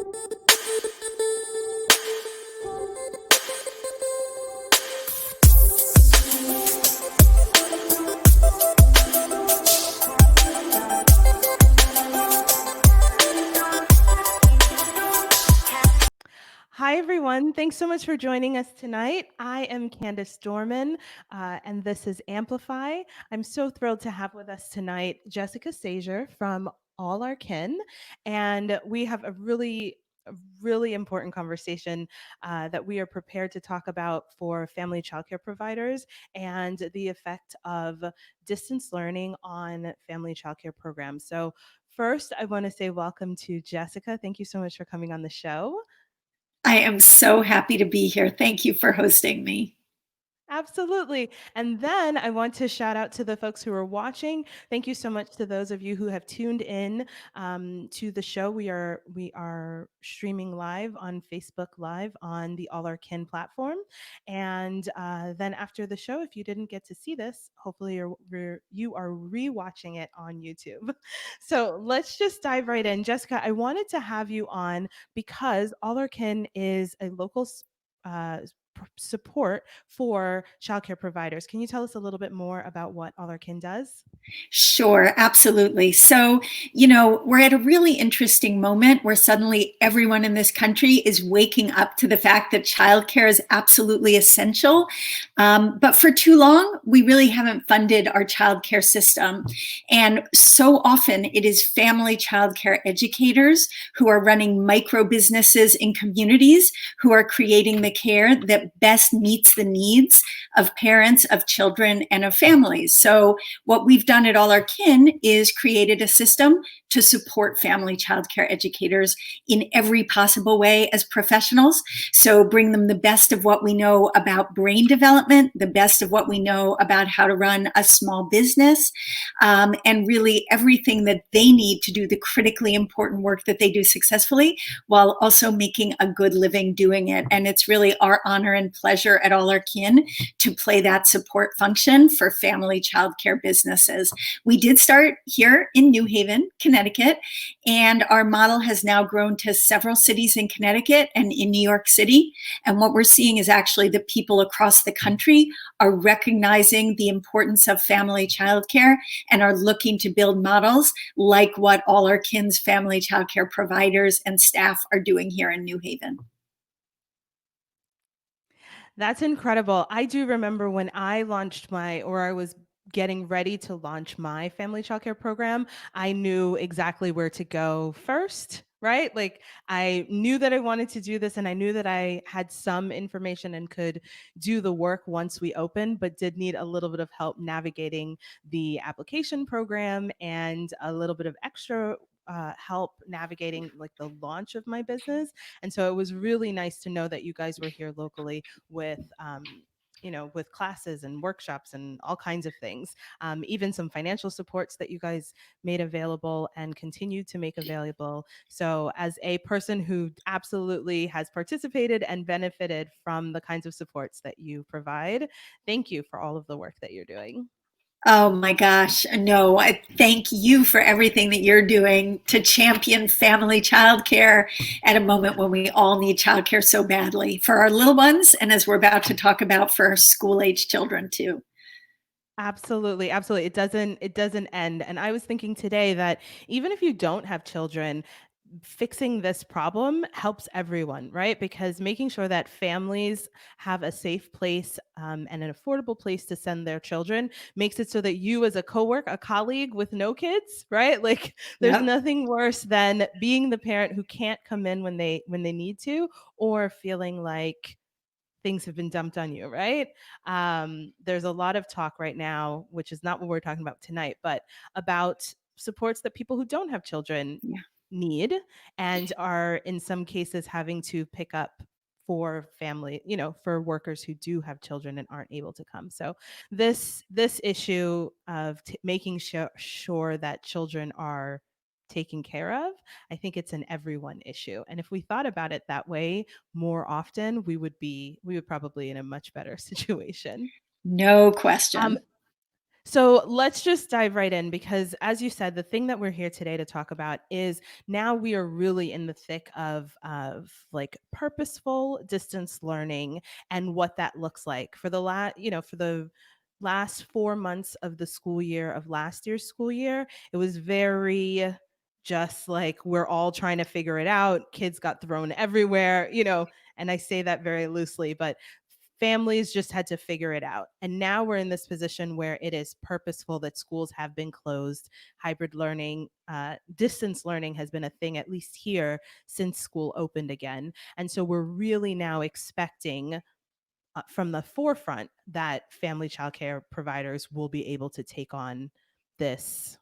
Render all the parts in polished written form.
Hi, everyone. Thanks so much for joining us tonight. I am Candice Dormon, and this is Amplify. I'm so thrilled to have with us tonight Jessica Sager from All Our Kin, and we have a really important conversation that we are prepared to talk about for family childcare providers and the effect of distance learning on family childcare programs. So, first, I want to say welcome to Jessica. Thank you so much for coming on the show. I am so happy to be here. Thank you for hosting me. Absolutely. And then I want to shout out to the folks who are watching. Thank you so much to those of you who have tuned in to the show. We are streaming live on Facebook Live on the All Our Kin platform. And then after the show, if you didn't get to see this, hopefully you are rewatching it on YouTube. So let's just dive right in. Jessica, I wanted to have you on because All Our Kin is a local support for childcare providers. Can you tell us a little bit more about what All Our Kin does? Sure, absolutely. So, we're at a really interesting moment where suddenly everyone in this country is waking up to the fact that childcare is absolutely essential. But for too long, we really haven't funded our childcare system. And so often it is family childcare educators who are running micro businesses in communities who are creating the care that best meets the needs of parents, of children, and of families. So, what we've done at All Our Kin is created a system to support family childcare educators in every possible way as professionals. So bring them the best of what we know about brain development, the best of what we know about how to run a small business, and really everything that they need to do the critically important work that they do successfully while also making a good living doing it. And it's really our honor and pleasure at All Our Kin to play that support function for family childcare businesses. We did start here in New Haven, Connecticut, and our model has now grown to several cities in Connecticut and in New York City. And what we're seeing is actually that people across the country are recognizing the importance of family childcare and are looking to build models like what All Our Kin's family childcare providers and staff are doing here in New Haven. That's incredible. I do remember when I I was getting ready to launch my family childcare program, I knew exactly where to go first, right? Like I knew that I wanted to do this and I knew that I had some information and could do the work once we opened, but did need a little bit of help navigating the application program and a little bit of extra help navigating like the launch of my business. And so it was really nice to know that you guys were here locally with with classes and workshops and all kinds of things, even some financial supports that you guys made available and continue to make available. So, as a person who absolutely has participated and benefited from the kinds of supports that you provide, thank you for all of the work that you're doing. Oh my gosh, no, I thank you for everything that you're doing to champion family childcare at a moment when we all need childcare so badly for our little ones, and as we're about to talk about, for our school-age children too. Absolutely, absolutely. It doesn't end. And I was thinking today that even if you don't have children, fixing this problem helps everyone, right? Because making sure that families have a safe place and an affordable place to send their children makes it so that you, as a coworker, a colleague with no kids, right? Like, there's Yep. nothing worse than being the parent who can't come in when they need to, or feeling like things have been dumped on you, right? There's a lot of talk right now, which is not what we're talking about tonight, but about supports that people who don't have children Yeah. need and are in some cases having to pick up for family, for workers who do have children and aren't able to come. So this issue of making sure that children are taken care of, I think it's an everyone issue. And if we thought about it that way more often, we would probably in a much better situation. No Um, question. So let's just dive right in because, as you said, the thing that we're here today to talk about is now we are really in the thick of like purposeful distance learning and what that looks like for the last 4 months of the school year of last year's school year. It was very just like we're all trying to figure it out. Kids got thrown everywhere, and I say that very loosely, but families just had to figure it out. And now we're in this position where it is purposeful that schools have been closed. Hybrid learning, distance learning has been a thing, at least here, since school opened again. And so we're really now expecting from the forefront that family childcare providers will be able to take on this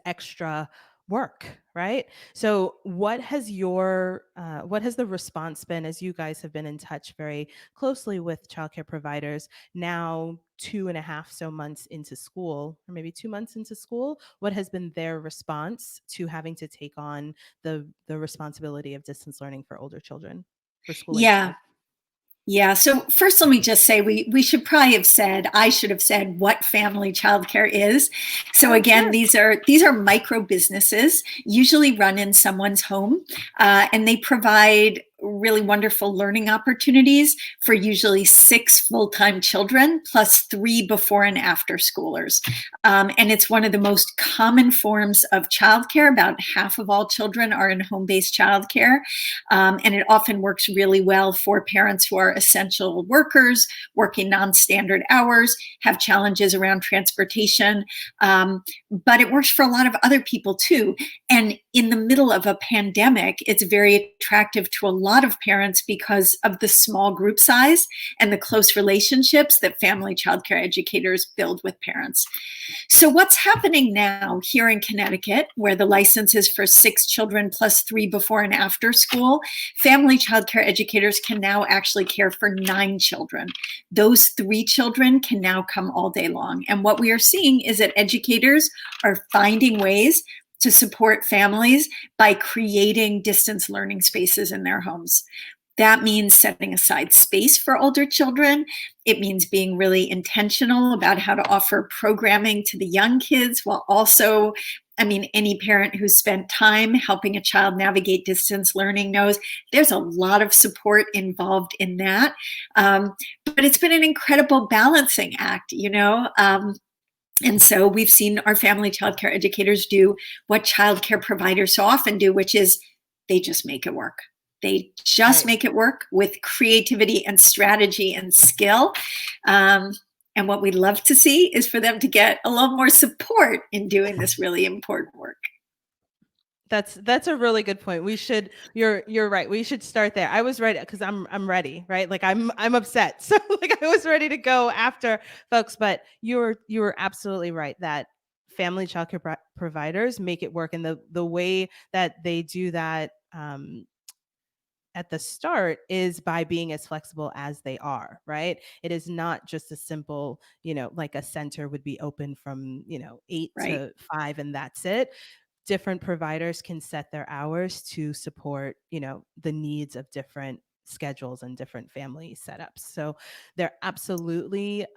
extra work, right? So what has the response been as you guys have been in touch very closely with childcare providers now 2.5 months into school, or maybe 2 months into school? What has been their response to having to take on the responsibility of distance learning for older children, for school age Yeah. child? Yeah. So first, let me just say we should probably have said, I should have said what family childcare is. So Oh, again, sure. these are micro businesses, usually run in someone's home, and they provide really wonderful learning opportunities for usually 6 full-time children plus 3 before and after schoolers. And it's one of the most common forms of childcare. About half of all children are in home-based childcare. And it often works really well for parents who are essential workers, working non-standard hours, have challenges around transportation. But it works for a lot of other people too. And in the middle of a pandemic, it's very attractive to a lot of parents because of the small group size and the close relationships that family childcare educators build with parents. So what's happening now here in Connecticut, where the license is for 6 children plus 3 before and after school, family childcare educators can now actually care for 9 children. Those 3 children can now come all day long. And what we are seeing is that educators are finding ways to support families by creating distance learning spaces in their homes. That means setting aside space for older children. It means being really intentional about how to offer programming to the young kids while also, any parent who's spent time helping a child navigate distance learning knows there's a lot of support involved in that. But it's been an incredible balancing act, and so we've seen our family childcare educators do what childcare providers so often do, which is they just make it work. They just Right. make it work with creativity and strategy and skill. And what we'd love to see is for them to get a little more support in doing this really important work. That's a really good point. You're right. We should start there. I was ready because I'm ready, right? Like I'm upset. So like I was ready to go after folks, but you were absolutely right that family childcare providers make it work, and the way that they do that at the start is by being as flexible as they are, right? It is not just a simple, like a center would be open from, 8 Right. to 5 and that's it. Different providers can set their hours to support, the needs of different schedules and different family setups. So they're absolutely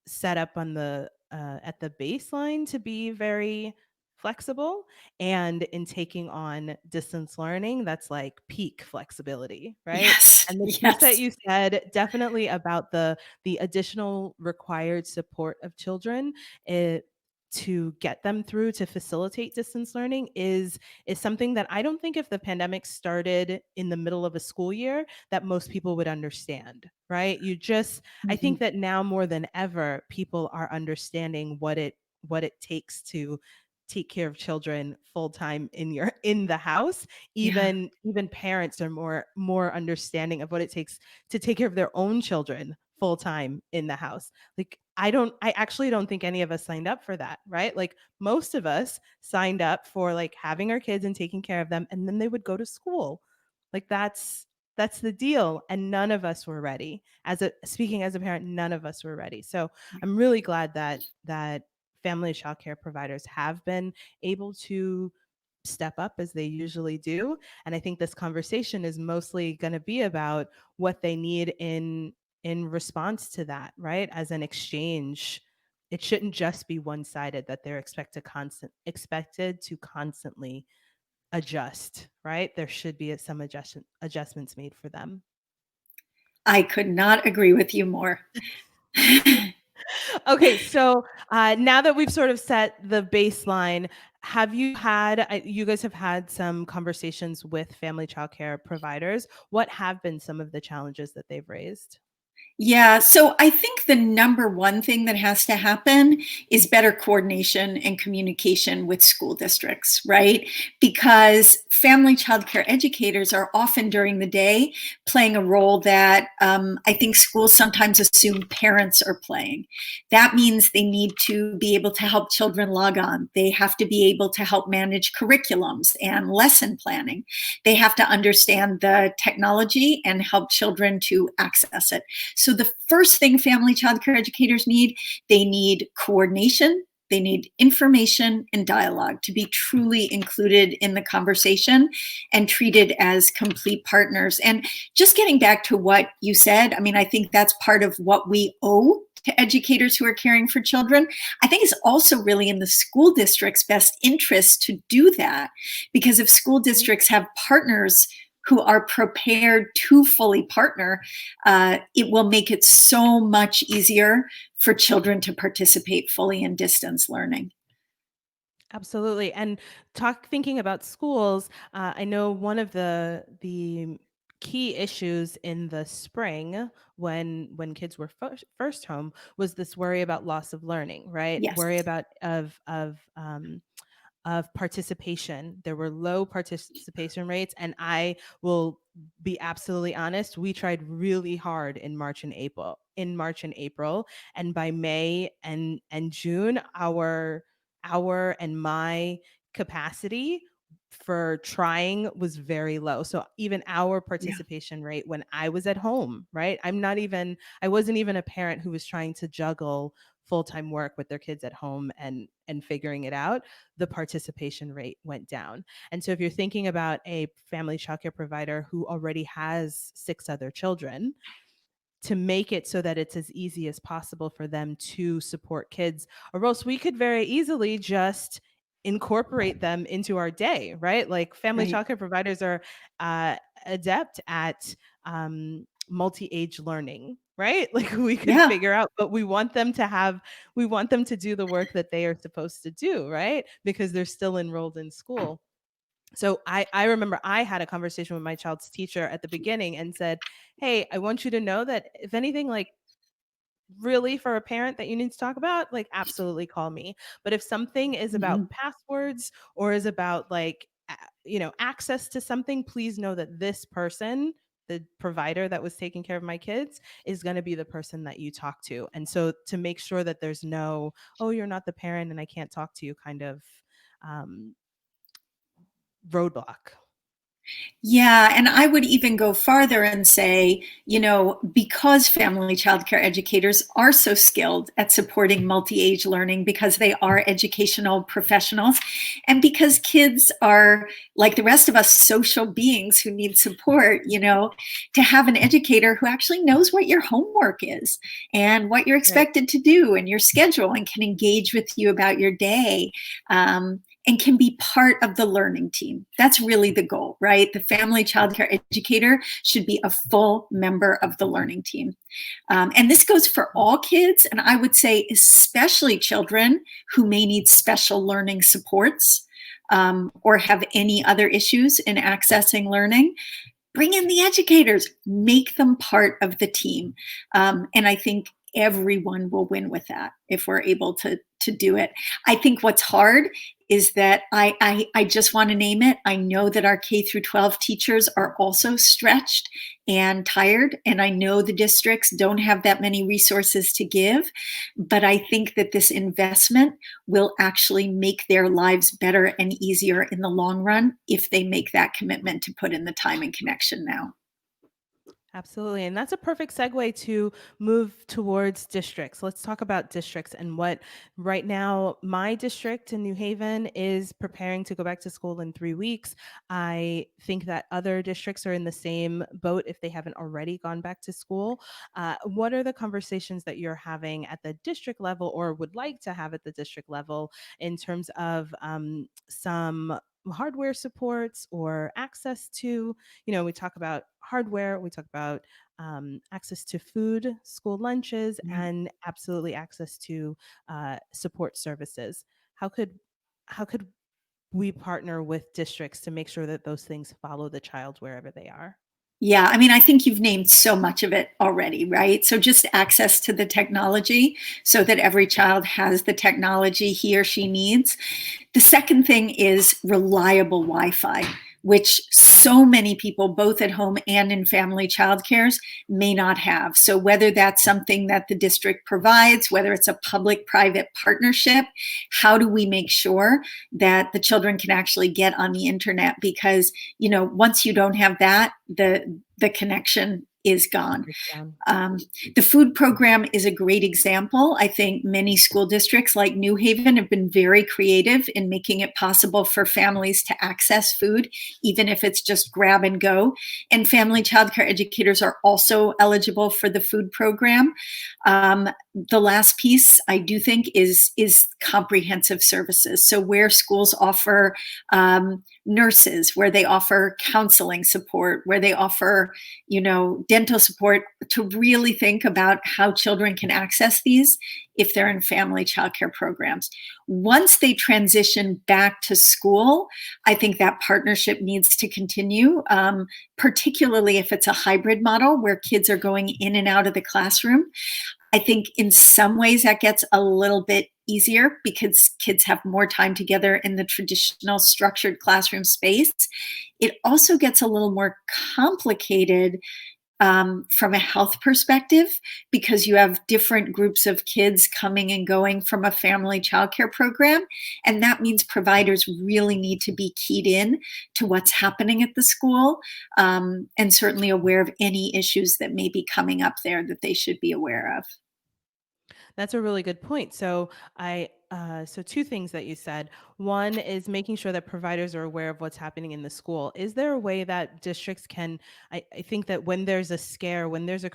set up on the at the baseline to be very flexible, and in taking on distance learning that's like peak flexibility, right? Yes. And the piece that Yes. you said definitely about the additional required support of children, it to get them through to facilitate distance learning is something that I don't think if the pandemic started in the middle of a school year that most people would understand, right? I Mhm. think that now more than ever, people are understanding what it takes to take care of children full time in the house. Yeah. Even parents are more understanding of what it takes to take care of their own children full time in the house. Like I actually don't think any of us signed up for that, right? Like most of us signed up for like having our kids and taking care of them, and then they would go to school. Like that's the deal, and none of us were ready. Speaking as a parent, none of us were ready. So I'm really glad that family childcare providers have been able to step up as they usually do. And I think this conversation is mostly going to be about what they need in response to that, right? As an exchange it shouldn't just be one-sided, that they're expected to constantly adjust, right? There should be some adjustments made for them. I could not agree with you more. Okay, so now that we've sort of set the baseline, have you had, you guys have had some conversations with family childcare providers. What have been some of the challenges that they've raised? Yeah, so I think the number one thing that has to happen is better coordination and communication with school districts, right? Because family childcare educators are often during the day playing a role that I think schools sometimes assume parents are playing. That means they need to be able to help children log on. They have to be able to help manage curriculums and lesson planning. They have to understand the technology and help children to access it. So the first thing family childcare educators need, they need coordination, they need information and dialogue to be truly included in the conversation and treated as complete partners. And just getting back to what you said, I mean, I think that's part of what we owe to educators who are caring for children. I think it's also really in the school district's best interest to do that, because if school districts have partners who are prepared to fully partner, it will make it so much easier for children to participate fully in distance learning. Absolutely. And thinking about schools, I know one of the key issues in the spring when kids were first home was this worry about loss of learning, right? Yes. Worry about of participation. There were low participation rates, and I will be absolutely honest, we tried really hard in March and April, and by May and June, our and my capacity for trying was very low. So even our Yeah. participation rate when I was at home, right? I wasn't even a parent who was trying to juggle full-time work with their kids at home and figuring it out. The participation rate went down. And so if you're thinking about a family childcare provider who already has 6 other children, to make it so that it's as easy as possible for them to support kids, or else we could very easily just incorporate them into our day, right? Like family Right. childcare providers are uh, adept at multi-age learning, right? Like we could Yeah. figure out, but we want them to do the work that they are supposed to do, right? Because they're still enrolled in school. So I remember I had a conversation with my child's teacher at the beginning and said, "Hey, I want you to know that if anything like really for a parent that you need to talk about, like absolutely call me. But if something is Mhm. about passwords or is about like access to something, please know that this person, the provider that was taking care of my kids, is going to be the person that you talk to." And so to make sure that there's no, "Oh, you're not the parent and I can't talk to you," kind of um, roadblock. Yeah, and I would even go farther and say, because family childcare educators are so skilled at supporting multi-age learning because they are educational professionals, and because kids are, like the rest of us, social beings who need support, to have an educator who actually knows what your homework is and what you're Right. expected to do and your schedule and can engage with you about your day. And can be part of the learning team. That's really the goal, right? The family childcare educator should be a full member of the learning team. And this goes for all kids, and I would say especially children who may need special learning supports or have any other issues in accessing learning. Bring in the educators, make them part of the team. And I think everyone will win with that if we're able to do it. I think what's hard is that I just want to name it. I know that our K through 12 teachers are also stretched and tired, and I know the districts don't have that many resources to give, but I think that this investment will actually make their lives better and easier in the long run if they make that commitment to put in the time and connection now. Absolutely. And that's a perfect segue to move towards districts. Let's talk about districts and what right now my district in New Haven is preparing to go back to school in 3 weeks. I think that other districts are in the same boat if they haven't already gone back to school. What are the conversations that you're having at the district level or would like to have at the district level in terms of some hardware supports or access to, we talk about hardware, we talk about access to food, school lunches, Yeah. and absolutely access to support services. How could how could we partner with districts to make sure that those things follow the child wherever they are? Yeah, I mean, I think you've named so much of it already, right? So just access to the technology so that every child has the technology he or she needs. The second thing is reliable Wi-Fi, which so many people, both at home and in family childcares, may not have. So whether that's something that the district provides, whether it's a public-private partnership, how do we make sure that the children can actually get on the internet? Because, once you don't have that, the connection is gone. Breakdown. Um, the food program is a great example. I think many school districts like New Haven have been very creative in making it possible for families to access food, even if it's just grab and go. And family childcare educators are also eligible for the food program. The last piece I do think is comprehensive services. So where schools offer nurses, where they offer counseling support, where they offer, dental support, to really think about how children can access these if they're in family childcare programs. Once they transition back to school, I think that partnership needs to continue, particularly if it's a hybrid model where kids are going in and out of the classroom. I think in some ways that gets a little bit easier because kids have more time together in the traditional structured classroom space. It also gets a little more complicated from a health perspective because you have different groups of kids coming and going from a family childcare program. And that means providers really need to be keyed in to what's happening at the school, and certainly aware of any issues that may be coming up there that they should be aware of. That's a really good point. So two things that you said. One is making sure that providers are aware of what's happening in the school. Is there a way that districts can? I think that when there's a scare, when there's a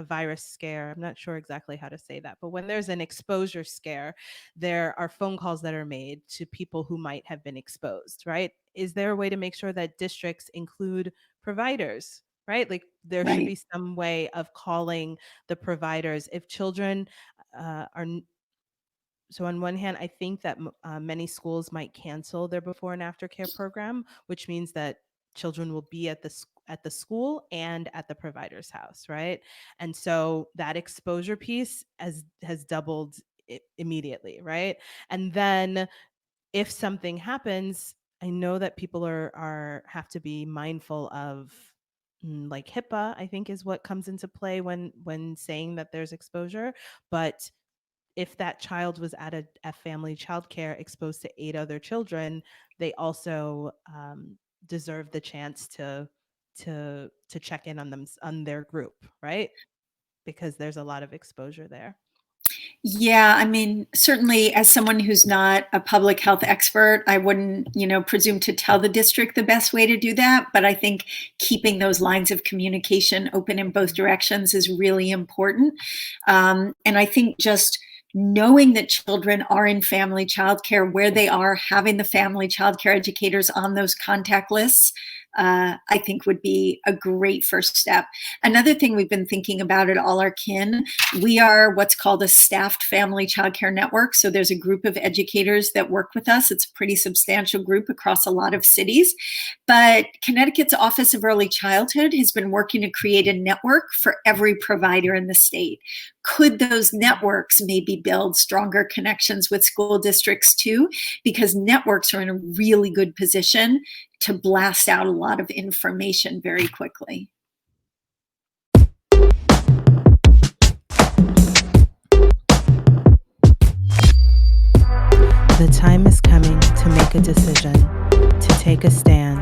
virus scare, I'm not sure exactly how to say that, but when there's an exposure scare, there are phone calls that are made to people who might have been exposed. Right? Is there a way to make sure that districts include providers? Right? Like there should Right. be some way of calling the providers if children are so on one hand, I think that many schools might cancel their before and after care program, which means that children will be at the school and at the provider's house, right? And so that exposure piece has doubled immediately, right? And then if something happens, I know that people are have to be mindful of like HIPAA, I think is what comes into play when saying that there's exposure, but if that child was at a family childcare exposed to 8 other children, they also deserve the chance to check in on them on their group, right? Because there's a lot of exposure there. Yeah, I mean, certainly as someone who's not a public health expert, I wouldn't, presume to tell the district the best way to do that. But I think keeping those lines of communication open in both directions is really important. And I think just knowing that children are in family childcare, where they are, having the family childcare educators on those contact lists, I think would be a great first step. Another thing we've been thinking about at All Our Kin, we are what's called a staffed family childcare network. So there's a group of educators that work with us. It's a pretty substantial group across a lot of cities. But Connecticut's Office of Early Childhood has been working to create a network for every provider in the state. Could those networks maybe build stronger connections with school districts too? Because networks are in a really good position to blast out a lot of information very quickly. The time is coming to make a decision, to take a stand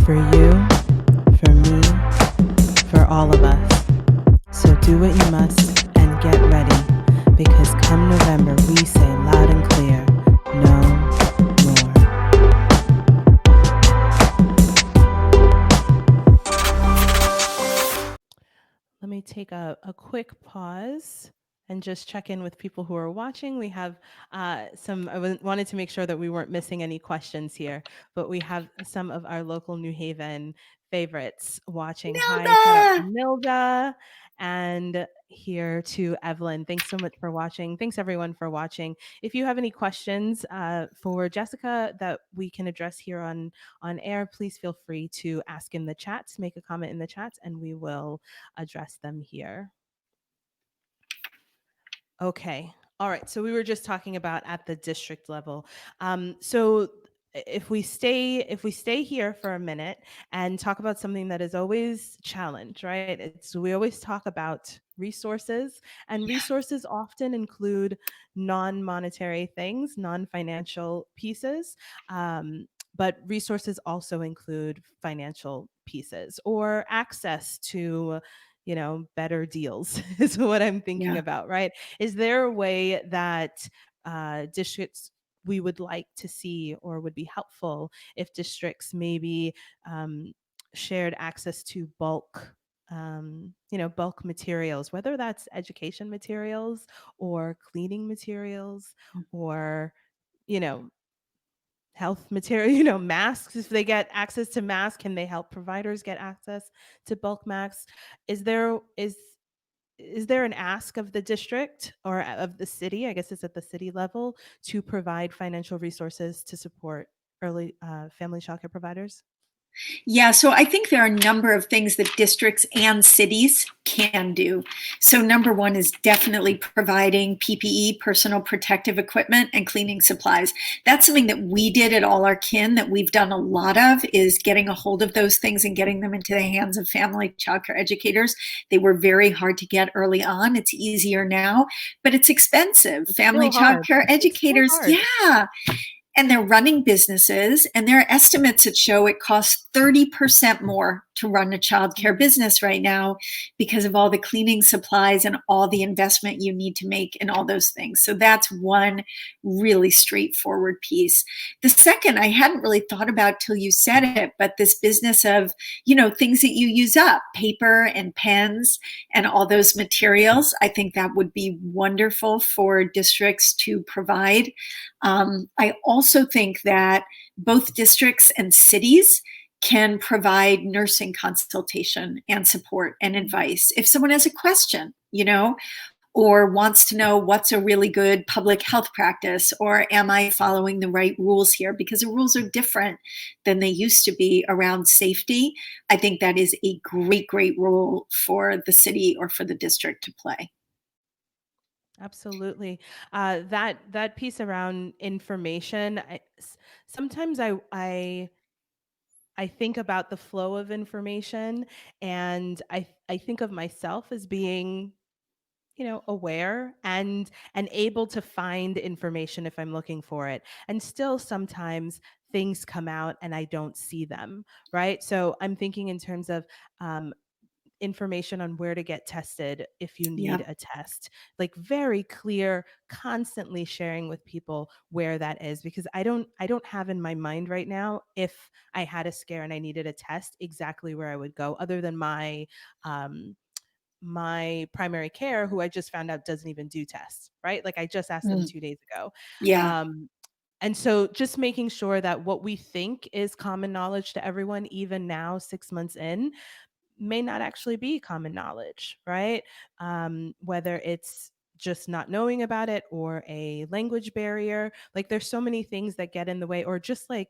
for you, for me, me take a quick pause and just check in with people who are watching. We have wanted to make sure that we weren't missing any questions here, but we have some of our local New Haven favorites watching. Hi, shout out to Nilda! Nilda and here to Evelyn. Thanks so much for watching. Thanks everyone for watching. If you have any questions for Jessica that we can address here on air, please feel free to ask in the chats, make a comment in the chats, and we will address them here. Okay. All right. So we were just talking about at the district level. So if we stay here for a minute and talk about something that is always challenge, right? We always talk about resources, and Yeah, resources often include non-monetary things, non-financial pieces. But resources also include financial pieces or access to better deals is what I'm thinking yeah. about, right? Is there a way that districts we would like to see or would be helpful if districts maybe shared access to bulk materials, whether that's education materials or cleaning materials or, you know, health material, masks. If they get access to masks, can they help providers get access to bulk masks? Is there an ask of the district or of the city, I guess it's at the city level, to provide financial resources to support early family childcare providers? Yeah, so I think there are a number of things that districts and cities can do. So, number one is definitely providing PPE, personal protective equipment, and cleaning supplies. That's something that we did at All Our Kin, that we've done a lot of, is getting a hold of those things and getting them into the hands of family childcare educators. They were very hard to get early on. It's easier now, but it's expensive. It's Family still hard. childcare It's still educators, hard. yeah, and they're running businesses, and there are estimates that show it costs 30% more to run a childcare Mhm. business right now because of all the cleaning supplies and all the investment you need to make in all those things. So that's one really straightforward piece. The second I hadn't really thought about till you said it, but this business of, things that you use up, paper and pens and all those materials, I think that would be wonderful for districts to provide. I also think that both districts and cities can provide nursing consultation and support and advice. If someone has a question, or wants to know what's a really good public health practice, or am I following the right rules here? Because the rules are different than they used to be around safety. I think that is a great, great role for the city or for the district to play. Absolutely. That piece around information, sometimes I think about the flow of information, and I think of myself as being aware and able to find information if I'm looking for it. And still sometimes things come out and I don't see them, right? So I'm thinking in terms of information on where to get tested if you Yeah. need a test, like very clear, constantly sharing with people where that is, because I don't have in my mind right now, if I had a scare and I needed a test, exactly where I would go, other than um my primary care, who I just found out doesn't even do tests, right? Like I just asked them Mm. 2 days ago. Yeah. Um, and so just making sure that what we think is common knowledge to everyone, even now, 6 months in, may not actually be common knowledge, right? Whether it's just not knowing about it or a language barrier, like there's so many things that get in the way, or just like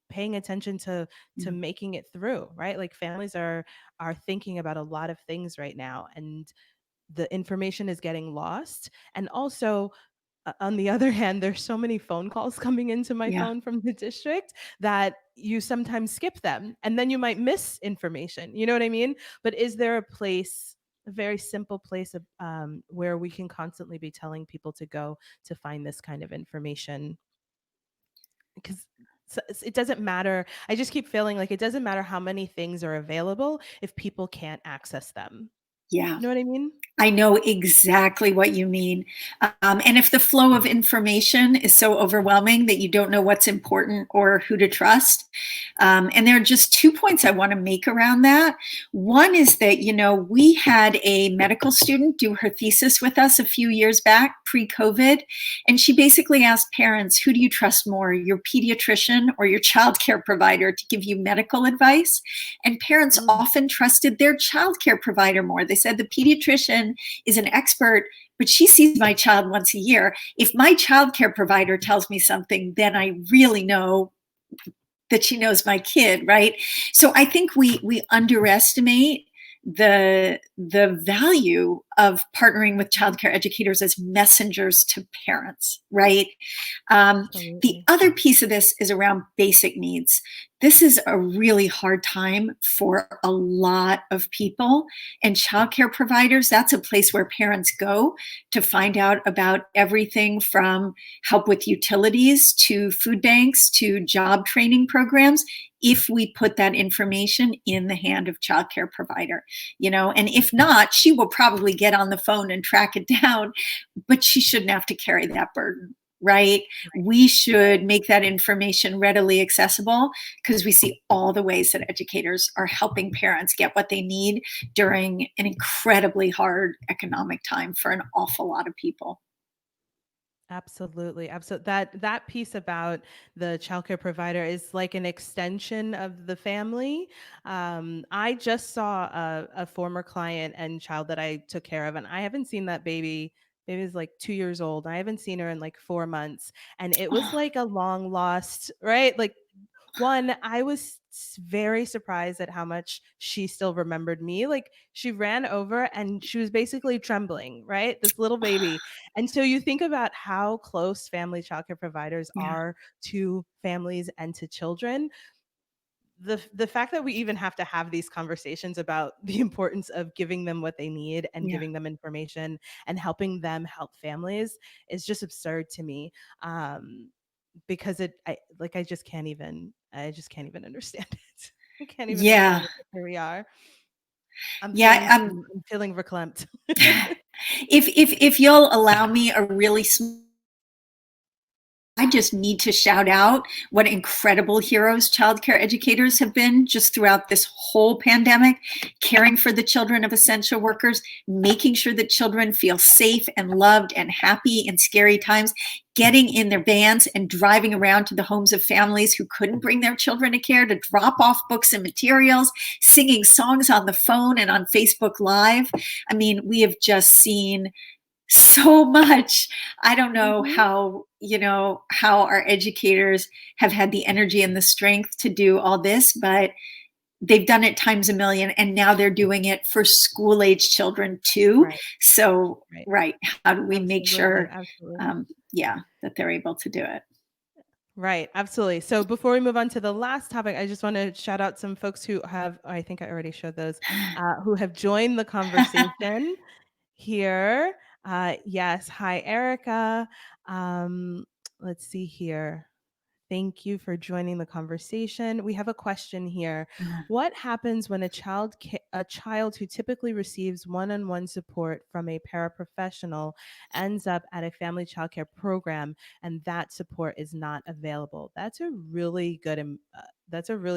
paying attention to Mm. making it through, right? Like families are thinking about a lot of things right now, and the information is getting lost. And also, on the other hand, there's so many phone calls coming into my Yeah. phone from the district that you sometimes skip them and then you might miss information. You know what I mean? But is there a place, a very simple place of where we can constantly be telling people to go to find this kind of information? Because it doesn't matter. I just keep feeling like it doesn't matter how many things are available if people can't access them. Yeah. You know what I mean? I know exactly what you mean. And if the flow of information is so overwhelming that you don't know what's important or who to trust, and there are just 2 points I want to make around that. One is that, we had a medical student do her thesis with us a few years back, pre COVID, and she basically asked parents, who do you trust more, your pediatrician or your childcare provider to give you medical advice? And parents Mm, often trusted their childcare provider more. They said the pediatrician is an expert, but she sees my child once a year. If my childcare provider tells me something, then I really know that she knows my kid, right? So I think we underestimate the value of partnering with childcare educators as messengers to parents, right? The absolutely. other piece of this is around basic needs. This is a really hard time for a lot of people, and childcare providers, that's a place where parents go to find out about everything from help with utilities to food banks to job training programs, if we put that information in the hand of childcare provider. And if not, she will probably get on the phone and track it down, but she shouldn't have to carry that burden, right? We Right. should make that information readily accessible, because we see all the ways that educators are helping parents get what they need during an incredibly hard economic time for an awful lot of people. Absolutely, absolutely. That piece about the childcare provider is like an extension of the family. I just saw a former client and child that I took care of, and I haven't seen that baby. Baby's like 2 years old. I haven't seen her in like 4 months, and it was Oh, like a long lost, right? Like one, I was very surprised at how much she still remembered me. Like she ran over and she was basically trembling, right? This little baby. And so you think about how close family childcare providers yeah, are to families and to children. The fact that we even have to have these conversations about the importance of giving them what they need and yeah. giving them information and helping them help families is just absurd to me. Because I just can't even understand it. I can't even understand Yeah, it. But here we are. yeah. I'm feeling verklempt. If you'll allow me a really small, I just need to shout out what incredible heroes childcare educators have been just throughout this whole pandemic, caring for the children of essential workers, making sure that children feel safe and loved and happy in scary times, getting in their vans and driving around to the homes of families who couldn't bring their children to care to drop off books and materials, singing songs on the phone and on Facebook Live. I mean, we have just seen so much. I don't know Mhm. how our educators have had the energy and the strength to do all this, but they've done it times a million, and now they're doing it for school age children too. Right, So, right. right, how do we make Absolutely, sure, absolutely. yeah, that they're able to do it? Right, absolutely. So before we move on to the last topic, I just want to shout out some folks who have, I think I already showed those, who have joined the conversation here. Yes, hi, Erica. Um, let's see here. Thank you for joining the conversation. We have a question here. What happens when a child who typically receives one-on-one support from a paraprofessional ends up at a family childcare program and that support is not available? That's a really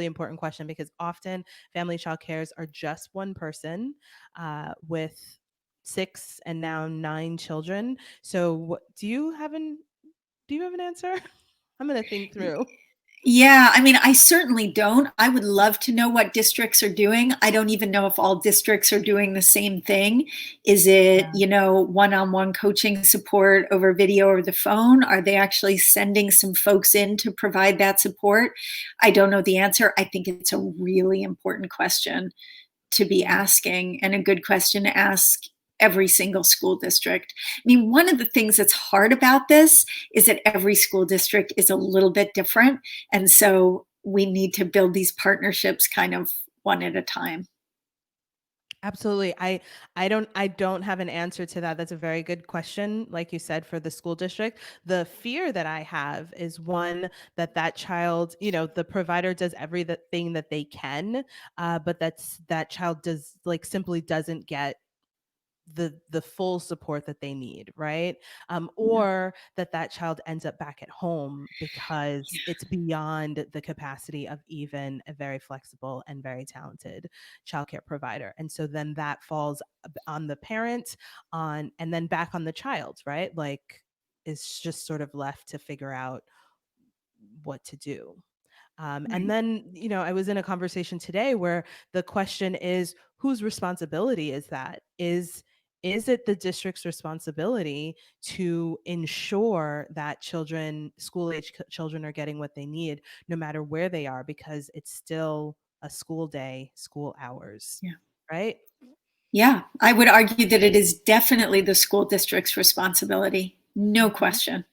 important question because often family childcares are just one person with 6 and now 9 children. So, do you have an answer? I'm gonna think through. Yeah, I mean, I certainly don't. I would love to know what districts are doing. I don't even know if all districts are doing the same thing. Is it, Yeah. one-on-one coaching support over video or the phone? Are they actually sending some folks in to provide that support? I don't know the answer. I think it's a really important question to be Mm. asking, and a good question to ask every single school district. I mean, one of the things that's hard about this is that every school district is a little bit different. And so we need to build these partnerships kind of one at a time. Absolutely. I don't have an answer to that. That's a very good question. Like you said, for the school district, the fear that I have is one that child, the provider does everything that they can, but that child does like simply doesn't get the full support that they need, right? Yeah. Or that child ends up back at home because it's beyond the capacity of even a very flexible and very talented childcare provider. And so then that falls on the parent, on and then back on the child, right? Like, is just sort of left to figure out what to do. And Right. then, I was in a conversation today where the question is, whose responsibility is that? Is it the district's responsibility to ensure that school age children are getting what they need, no matter where they are, because it's still a school day, school hours, Yeah. right? Yeah. I would argue that it is definitely the school district's responsibility. No Hmm. question.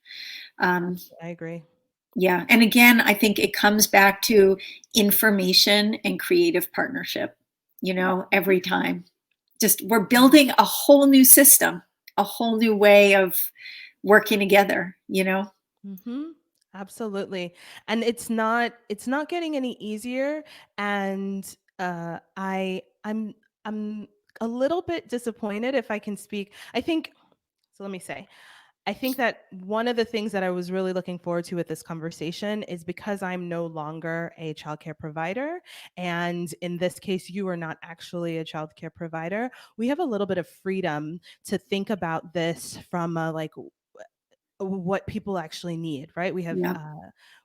Um, I agree. yeah. And again, I think it comes back to information and creative partnership, every time. Just we're building a whole new system, a whole new way of working together. Mm-hmm. Absolutely. And it's not getting any easier. And I'm a little bit disappointed, if I can speak. I think so. Let me say, I think that one of the things that I was really looking forward to with this conversation is because I'm no longer a childcare provider. And in this case, you are not actually a childcare provider. We have a little bit of freedom to think about this from a, like, what people actually need, right? Yeah.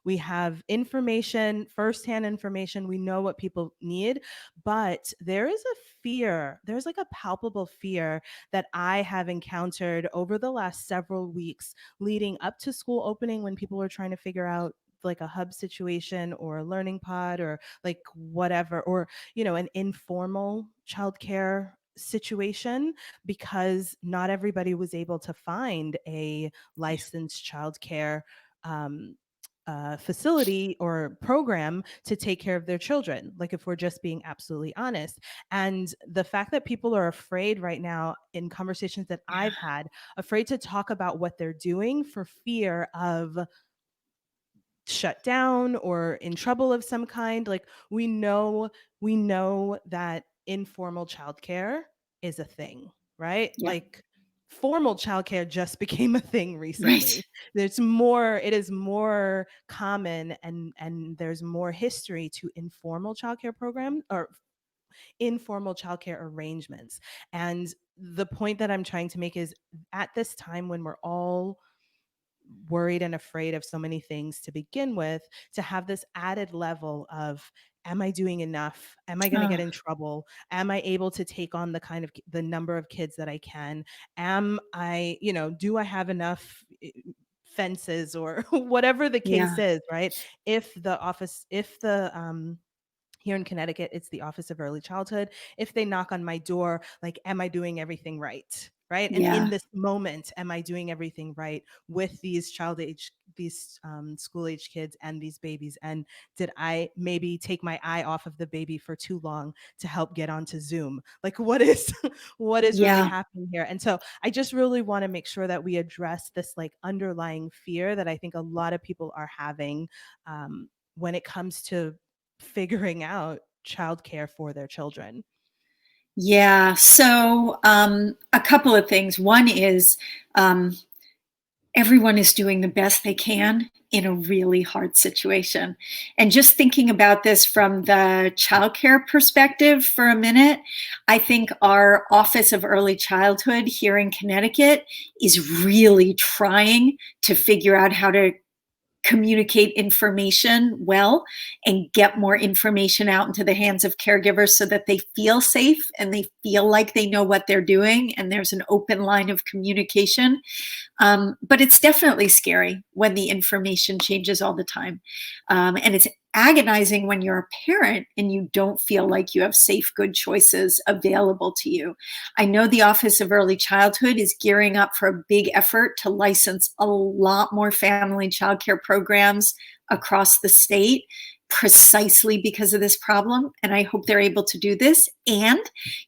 We have information, firsthand information. We know what people need, but there is a fear. There's like a palpable fear that I have encountered over the last several weeks leading up to school opening, when people were trying to figure out like a hub situation or a learning pod or like whatever, or an informal childcare situation, because not everybody was able to find a licensed childcare um, facility or program to take care of their children. Like, if we're just being absolutely honest. And the fact that people are afraid right now, in conversations that I've had, afraid to talk about what they're doing for fear of shut down or in trouble of some kind. Like, we know that informal childcare is a thing, right? Yeah. Like, formal childcare just became a thing Right. recently. It is more common, and there's more history to informal childcare program, or informal childcare arrangements. And the point that I'm trying to make is, at this time when we're all worried and afraid of so many things to begin with, to have this added level of, am I doing enough? Am I going to Oh, get in trouble? Am I able to take on the number of kids that I can? Am I, do I have enough fences, or whatever the case yeah. is, right? If the here in Connecticut, it's the Office of Early Childhood. If they knock on my door, like, am I doing everything right? Right. And Yeah. in this moment, am I doing everything right with these school age kids and these babies? And did I maybe take my eye off of the baby for too long to help get onto Zoom? Like, what is, what is really Yeah. happening here? And so I just really want to make sure that we address this, like, underlying fear that I think a lot of people are having, when it comes to figuring out childcare for their children. Yeah. So, a couple of things. One is, um, everyone is doing the best they can in a really hard situation. And just thinking about this from the childcare perspective for a minute, I think our Office of Early Childhood here in Connecticut is really trying to figure out how to communicate information well and get more information out into the hands of caregivers so that they feel safe and they feel like they know what they're doing and there's an open line of communication. But it's definitely scary when the information changes all the time. And it's agonizing when you're a parent and you don't feel like you have safe, good choices available to you. I know the Office of Early Childhood is gearing up for a big effort to license a lot more family childcare programs across the state, precisely because of this problem. And I hope they're able to do this. And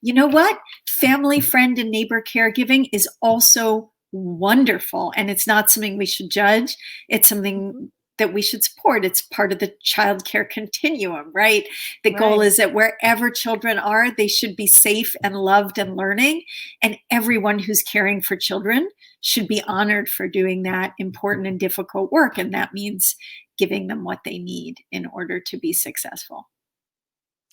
you know what? Family, friend, and neighbor caregiving is also wonderful. And it's not something we should judge. It's something Mhm. that we should support. It's part of the childcare continuum, right? The goal Right. is that wherever children are, they should be safe and loved and learning. And everyone who's caring for children should be honored for doing that important and difficult work. And that means giving them what they need in order to be successful.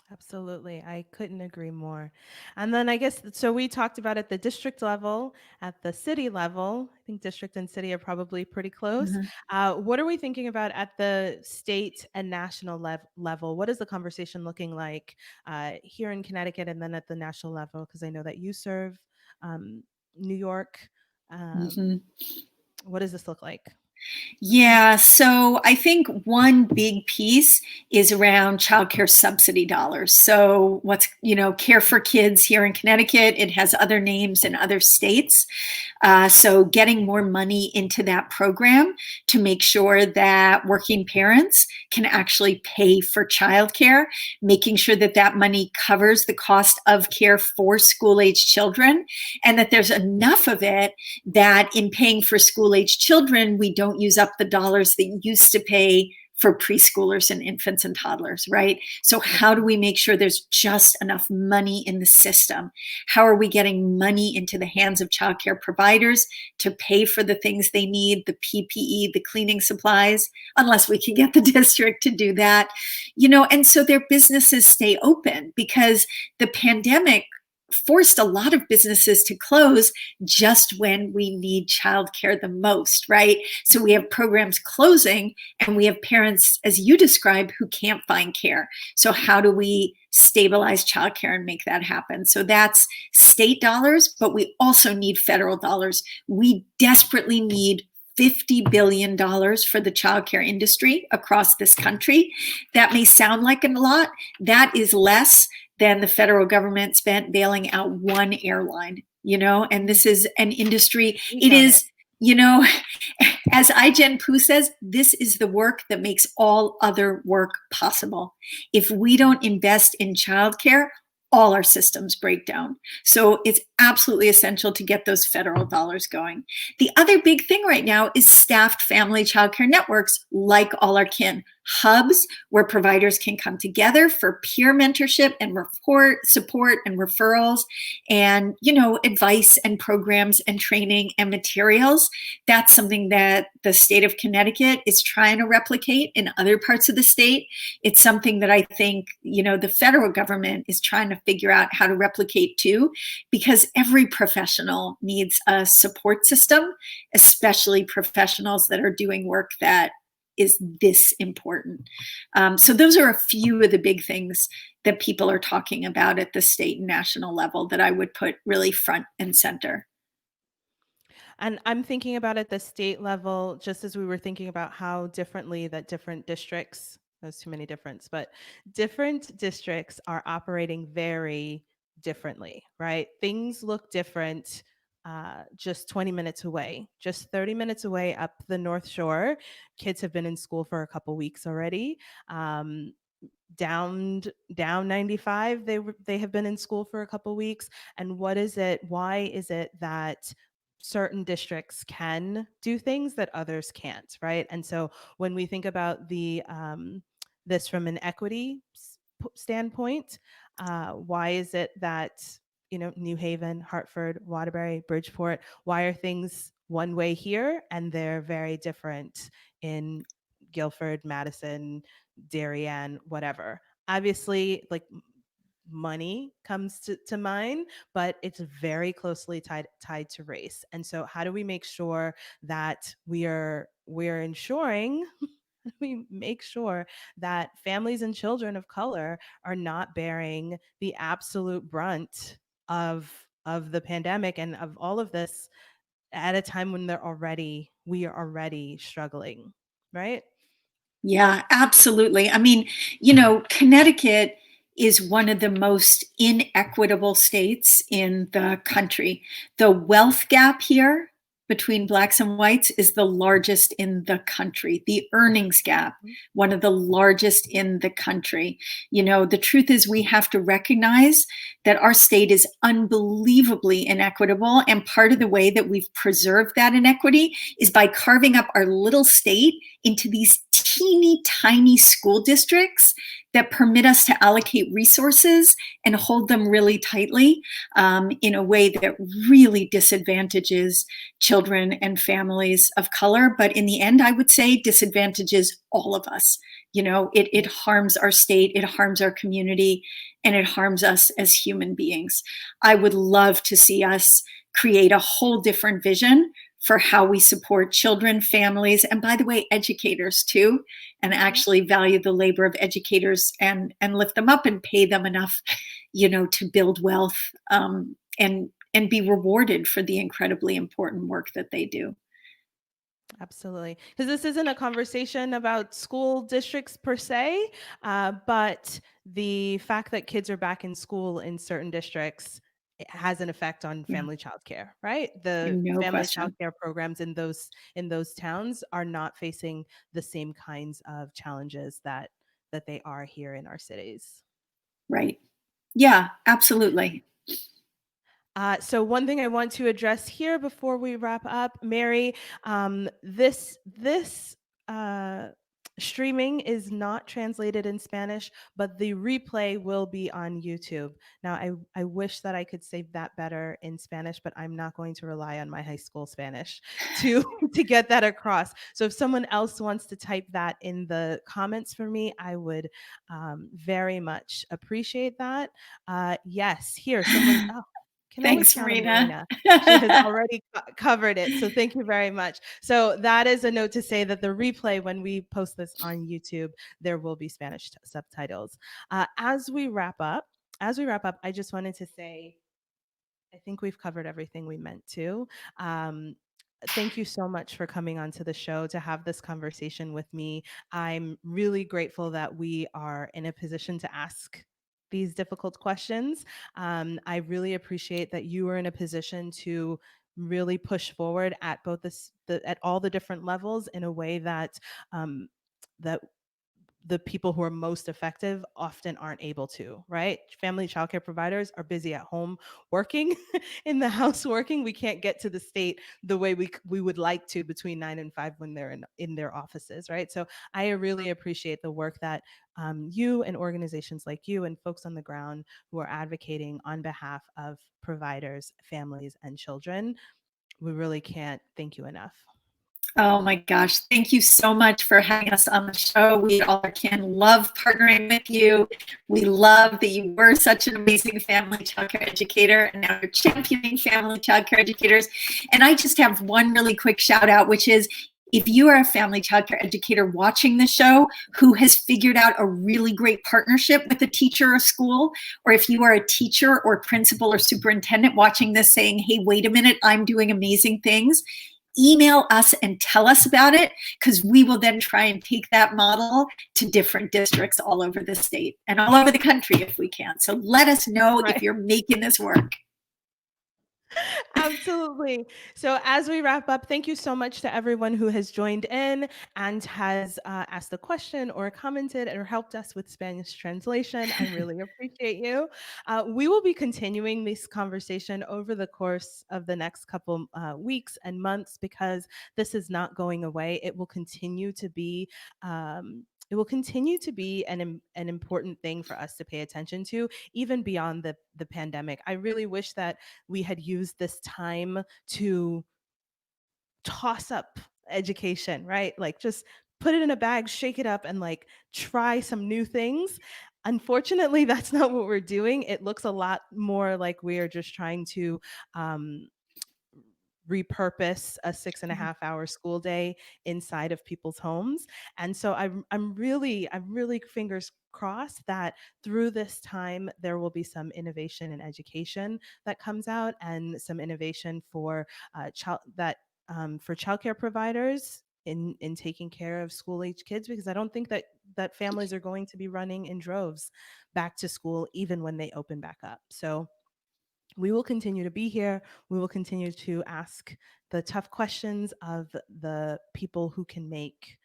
Absolutely. I couldn't agree more. And then I guess, so we talked about at the district level, at the city level. I think district and city are probably pretty close. Mhm. What are we thinking about at the state and national level? What is the conversation looking like here in Connecticut and then at the national level? Because I know that you serve um, New York. Um, Mhm. what does this look like? Yeah, so I think one big piece is around childcare subsidy dollars. So what's, Care for Kids here in Connecticut, it has other names in other states. So getting more money into that program to make sure that working parents can actually pay for childcare, making sure that that money covers the cost of care for school-age children, and that there's enough of it that in paying for school-age children, we don't use up the dollars that used to pay for preschoolers and infants and toddlers, right? So how do we make sure there's just enough money in the system? How are we getting money into the hands of childcare providers to pay for the things they need, the PPE, the cleaning supplies, unless we can get the district to do that, and so their businesses stay open, because the pandemic forced a lot of businesses to close just when we need childcare the most, right? So we have programs closing and we have parents, as you described, who can't find care. So how do we stabilize childcare and make that happen? So that's state dollars, but we also need federal dollars. We desperately need $50 billion for the childcare industry across this country. That may sound like a lot. That is less than the federal government spent bailing out one airline, and this is an industry. Speak It on it. is, you know, as Ai-jen Poo says, this is the work that makes all other work possible. If we don't invest in childcare, all our systems break down. So it's absolutely essential to get those federal dollars going. The other big thing right now is staffed family childcare networks like All Our Kin, hubs where providers can come together for peer mentorship and support and referrals and, advice and programs and training and materials. That's something that the state of Connecticut is trying to replicate in other parts of the state. It's something that I think, the federal government is trying to figure out how to replicate too, because every professional needs a support system, especially professionals that are doing work that is this important. So those are a few of the big things that people are talking about at the state and national level that I would put really front and center. And I'm thinking about at the state level, just as we were thinking about how differently that different districts, there's too many difference, but different districts are operating very differently, right? Things look different just 20 minutes away, just 30 minutes away up the North Shore. Kids have been in school for a couple weeks already. Um, down 95, they have been in school for a couple weeks. And what is it, why is it that certain districts can do things that others can't, right? And so when we think about the this from an equity standpoint, why is it that New Haven, Hartford, Waterbury, Bridgeport, why are things one way here and they're very different in Guilford, Madison, Darien, whatever? Obviously, like money comes to mind, but it's very closely tied to race. And so how do we make sure that we're ensuring we make sure that families and children of color are not bearing the absolute brunt of the pandemic and of all of this at a time when we are already struggling, right? Yeah, absolutely. I mean, Connecticut is one of the most inequitable states in the country. The wealth gap here between blacks and whites is the largest in the country. The earnings gap, one of the largest in the country. The truth is we have to recognize that our state is unbelievably inequitable. And part of the way that we've preserved that inequity is by carving up our little state into these teeny tiny school districts that permit us to allocate resources and hold them really tightly in a way that really disadvantages children and families of color. But in the end, I would say disadvantages all of us. It Right. harms our state, it harms our community, and it harms us as human beings. I would love to see us create a whole different vision for how we support children, families, and by the way, educators too, and Mhm. actually value the labor of educators and lift them up and pay them enough, to build wealth and be rewarded for the incredibly important work that they do. Absolutely. Because this isn't a conversation about school districts per se, but the fact that kids are back in school in certain districts, it has an effect on Yeah, family childcare, right? The no family question. childcare programs in those towns are not facing the same kinds of challenges that they are here in our cities. Right. Yeah, absolutely. So one thing I want to address here before we wrap up, Mary, this uh, streaming is not translated in Spanish, but the replay will be on YouTube. Now, I wish that I could say that better in Spanish, but I'm not going to rely on my high school Spanish to to get that across. So if someone else wants to type that in the comments for me, I would very much appreciate that. Yes, here someone. Oh, can always Thanks, count on Marina. Marina. She has already covered it, so thank you very much. So that is a note to say that the replay, when we post this on YouTube, there will be Spanish subtitles. As we wrap up, I just wanted to say I think we've covered everything we meant to. Um, Thank you so much for coming onto the show to have this conversation with me. I'm really grateful that we are in a position to ask these difficult questions. I really appreciate that you are in a position to really push forward at both at all the different levels in a way that that the people who are most effective often aren't able to, right? Family childcare providers are busy at home working, in the house working. We can't get to the state the way we would like to between 9 and 5 when they're in their offices, right? So I really appreciate the work that you and organizations like you and folks on the ground who are advocating on behalf of providers, families, and children. We really can't thank you enough. Oh my gosh. Thank you so much for having us on the show. We all can love partnering with you. We love that you were such an amazing family childcare educator and now you're championing family childcare educators. And I just have one really quick shout out, which is if you are a family childcare educator watching the show who has figured out a really great partnership with a teacher or school, or if you are a teacher or principal or superintendent watching this saying, hey, wait a minute, I'm doing amazing things, email us and tell us about it, because we will then try and take that model to different districts all over the state and all over the country if we can. So let us know if Right. you're making this work. Absolutely. So, as we wrap up, thank you so much to everyone who has joined in and has asked a question or commented or helped us with Spanish translation. I really appreciate you. We will be continuing this conversation over the course of the next couple weeks and months because this is not going away. It will continue to be. It will continue to be an important thing for us to pay attention to, even beyond the pandemic. I really wish that we had used this time to toss up education, right? Like just put it in a bag, shake it up, and like try some new things. Unfortunately, that's not what we're doing. It looks a lot more like we are just trying to um, repurpose a 6.5 hour school day inside of people's homes. And so I'm really fingers crossed that through this time there will be some innovation in education that comes out and some innovation for child that for childcare providers in taking care of school age kids, because I don't think that families are going to be running in droves back to school even when they open back up. So we will continue to be here. We will continue to ask the tough questions of the people who can make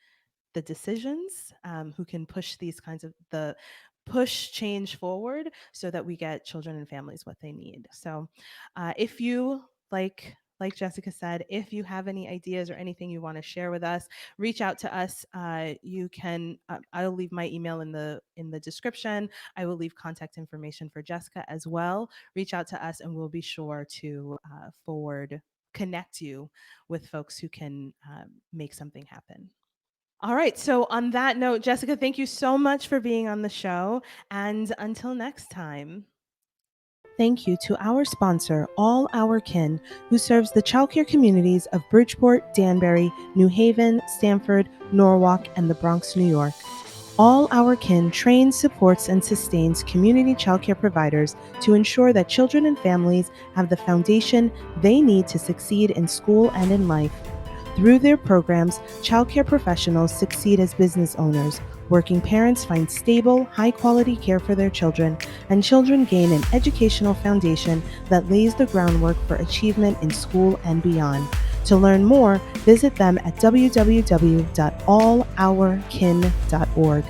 the decisions, who can push these kinds of the push change forward so that we get children and families what they need. So, if you like Jessica said, if you have any ideas or anything you want to share with us, reach out to us. You can. I'll leave my email in the description. I will leave contact information for Jessica as well. Reach out to us, and we'll be sure to connect you with folks who can make something happen. All right. So, on that note, Jessica, thank you so much for being on the show. And until next time. Thank you to our sponsor, All Our Kin, who serves the childcare communities of Bridgeport, Danbury, New Haven, Stamford, Norwalk, and the Bronx, New York. All Our Kin trains, supports, and sustains community childcare providers to ensure that children and families have the foundation they need to succeed in school and in life. Through their programs, childcare professionals succeed as business owners, working parents find stable, high-quality care for their children, and children gain an educational foundation that lays the groundwork for achievement in school and beyond. To learn more, visit them at www.allourkin.org.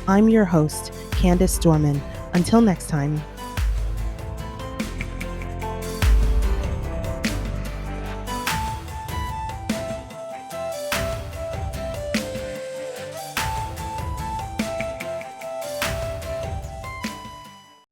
I'm your host, Candice Dormon. Until next time.